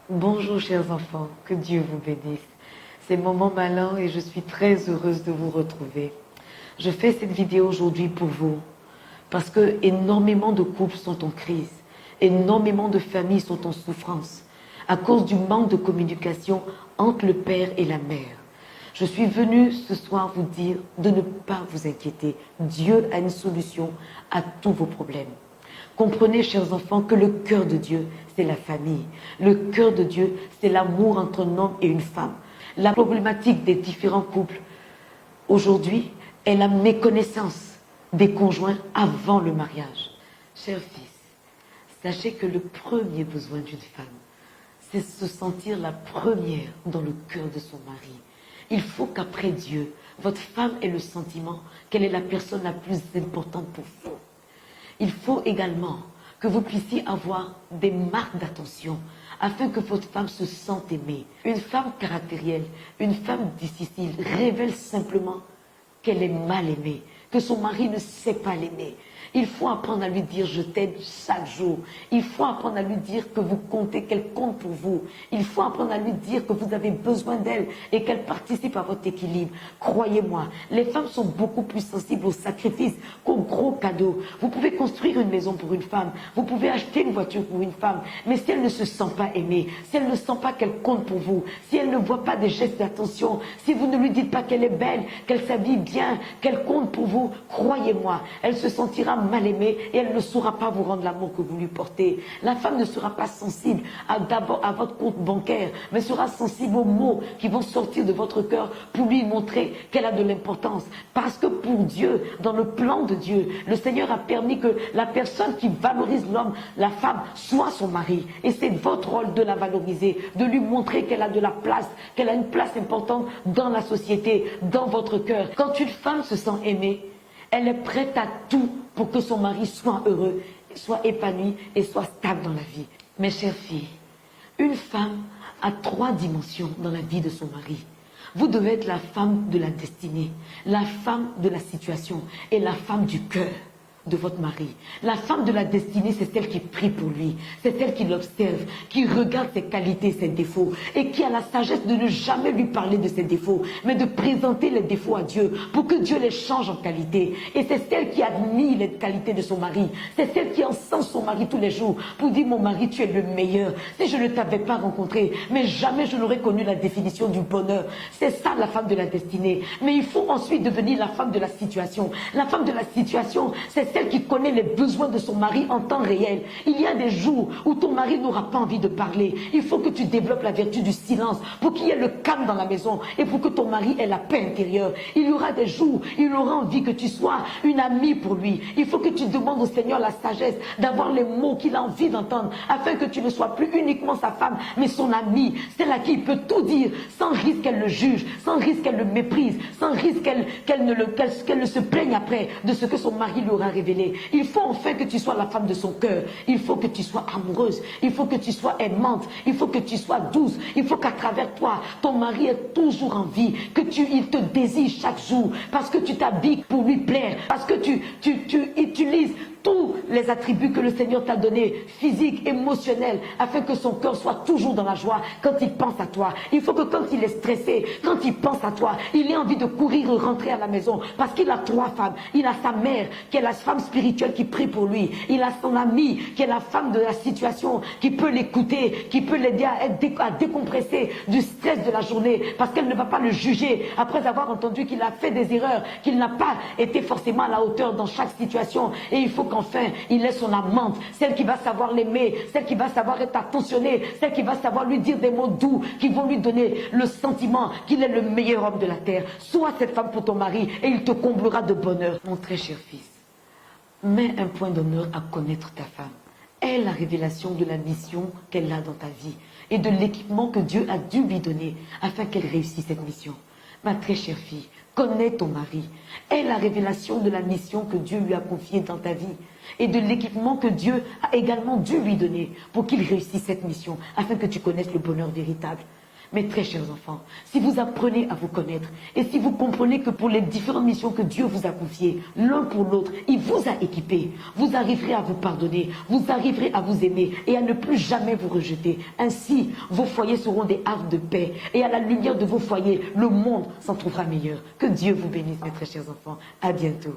Bonjour chers enfants, que Dieu vous bénisse. C'est Maman Malin et je suis très heureuse de vous retrouver. Je fais cette vidéo aujourd'hui pour vous parce que énormément de couples sont en crise, énormément de familles sont en souffrance à cause du manque de communication entre le père et la mère. Je suis venue ce soir vous dire de ne pas vous inquiéter. Dieu a une solution à tous vos problèmes. Comprenez, chers enfants, que le cœur de Dieu, c'est la famille. Le cœur de Dieu, c'est l'amour entre un homme et une femme. La problématique des différents couples aujourd'hui est la méconnaissance des conjoints avant le mariage. Chers fils, sachez que le premier besoin d'une femme, c'est se sentir la première dans le cœur de son mari. Il faut qu'après Dieu, votre femme ait le sentiment qu'elle est la personne la plus importante pour vous. Il faut également que vous puissiez avoir des marques d'attention afin que votre femme se sente aimée. Une femme caractérielle, une femme difficile révèle simplement qu'elle est mal aimée, que son mari ne sait pas l'aimer. Il faut apprendre à lui dire je t'aime chaque jour. Il faut apprendre à lui dire que vous comptez, qu'elle compte pour vous. Il faut apprendre à lui dire que vous avez besoin d'elle et qu'elle participe à votre équilibre. Croyez-moi, les femmes sont beaucoup plus sensibles aux sacrifices qu'aux gros cadeaux. Vous pouvez construire une maison pour une femme, vous pouvez acheter une voiture pour une femme, mais si elle ne se sent pas aimée, si elle ne sent pas qu'elle compte pour vous, si elle ne voit pas des gestes d'attention, si vous ne lui dites pas qu'elle est belle, qu'elle s'habille bien, qu'elle compte pour vous, croyez-moi, elle se sentira mal aimée et elle ne saura pas vous rendre l'amour que vous lui portez. La femme ne sera pas sensible d'abord à votre compte bancaire, mais sera sensible aux mots qui vont sortir de votre cœur pour lui montrer qu'elle a de l'importance. Parce que pour Dieu, dans le plan de Dieu, le Seigneur a permis que la personne qui valorise l'homme, la femme, soit son mari. Et c'est votre rôle de la valoriser, de lui montrer qu'elle a de la place, qu'elle a une place importante dans la société, dans votre cœur. Quand une femme se sent aimée, elle est prête à tout pour que son mari soit heureux, soit épanoui et soit stable dans la vie. Mes chères filles, une femme a 3 dimensions dans la vie de son mari. Vous devez être la femme de la destinée, la femme de la situation et la femme du cœur de votre mari. La femme de la destinée, c'est celle qui prie pour lui, c'est celle qui l'observe, qui regarde ses qualités, ses défauts et qui a la sagesse de ne jamais lui parler de ses défauts, mais de présenter les défauts à Dieu pour que Dieu les change en qualité. Et c'est celle qui admire les qualités de son mari, c'est celle qui encense son mari tous les jours pour dire mon mari tu es le meilleur. Si je ne t'avais pas rencontré, mais jamais je n'aurais connu la définition du bonheur. C'est ça la femme de la destinée. Mais il faut ensuite devenir la femme de la situation. La femme de la situation, c'est celle qui connaît les besoins de son mari en temps réel. Il y a des jours où ton mari n'aura pas envie de parler. Il faut que tu développes la vertu du silence pour qu'il y ait le calme dans la maison et pour que ton mari ait la paix intérieure. Il y aura des jours où il aura envie que tu sois une amie pour lui. Il faut que tu demandes au Seigneur la sagesse d'avoir les mots qu'il a envie d'entendre afin que tu ne sois plus uniquement sa femme mais son amie, celle à qui il peut tout dire sans risque qu'elle le juge, sans risque qu'elle le méprise, sans risque qu'elle ne se plaigne après de ce que son mari lui aura révélé. Il faut enfin que tu sois la femme de son cœur. Il faut que tu sois amoureuse. Il faut que tu sois aimante. Il faut que tu sois douce. Il faut qu'à travers toi, ton mari ait toujours envie, il te désire chaque jour, parce que tu t'habilles pour lui plaire, parce que tu utilises tous les attributs que le Seigneur t'a donnés, physiques, émotionnels, afin que son cœur soit toujours dans la joie quand il pense à toi. Il faut que quand il est stressé, quand il pense à toi, il ait envie de courir et rentrer à la maison, parce qu'il a 3 femmes. Il a sa mère, qui est la femme spirituelle qui prie pour lui. Il a son amie, qui est la femme de la situation, qui peut l'écouter, qui peut l'aider à décompresser du stress de la journée, parce qu'elle ne va pas le juger après avoir entendu qu'il a fait des erreurs, qu'il n'a pas été forcément à la hauteur dans chaque situation. Et il faut qu'enfin, il ait son amante, celle qui va savoir l'aimer, celle qui va savoir être attentionnée, celle qui va savoir lui dire des mots doux, qui vont lui donner le sentiment qu'il est le meilleur homme de la terre. Sois cette femme pour ton mari et il te comblera de bonheur. Mon très cher fils, mets un point d'honneur à connaître ta femme. Aie la révélation de la mission qu'elle a dans ta vie et de l'équipement que Dieu a dû lui donner afin qu'elle réussisse cette mission. Ma très chère fille, connais ton mari. Aie la révélation de la mission que Dieu lui a confiée dans ta vie et de l'équipement que Dieu a également dû lui donner pour qu'il réussisse cette mission afin que tu connaisses le bonheur véritable. Mes très chers enfants, si vous apprenez à vous connaître et si vous comprenez que pour les différentes missions que Dieu vous a confiées, l'un pour l'autre, il vous a équipé, vous arriverez à vous pardonner, vous arriverez à vous aimer et à ne plus jamais vous rejeter. Ainsi, vos foyers seront des havres de paix et à la lumière de vos foyers, le monde s'en trouvera meilleur. Que Dieu vous bénisse, mes très chers enfants. À bientôt.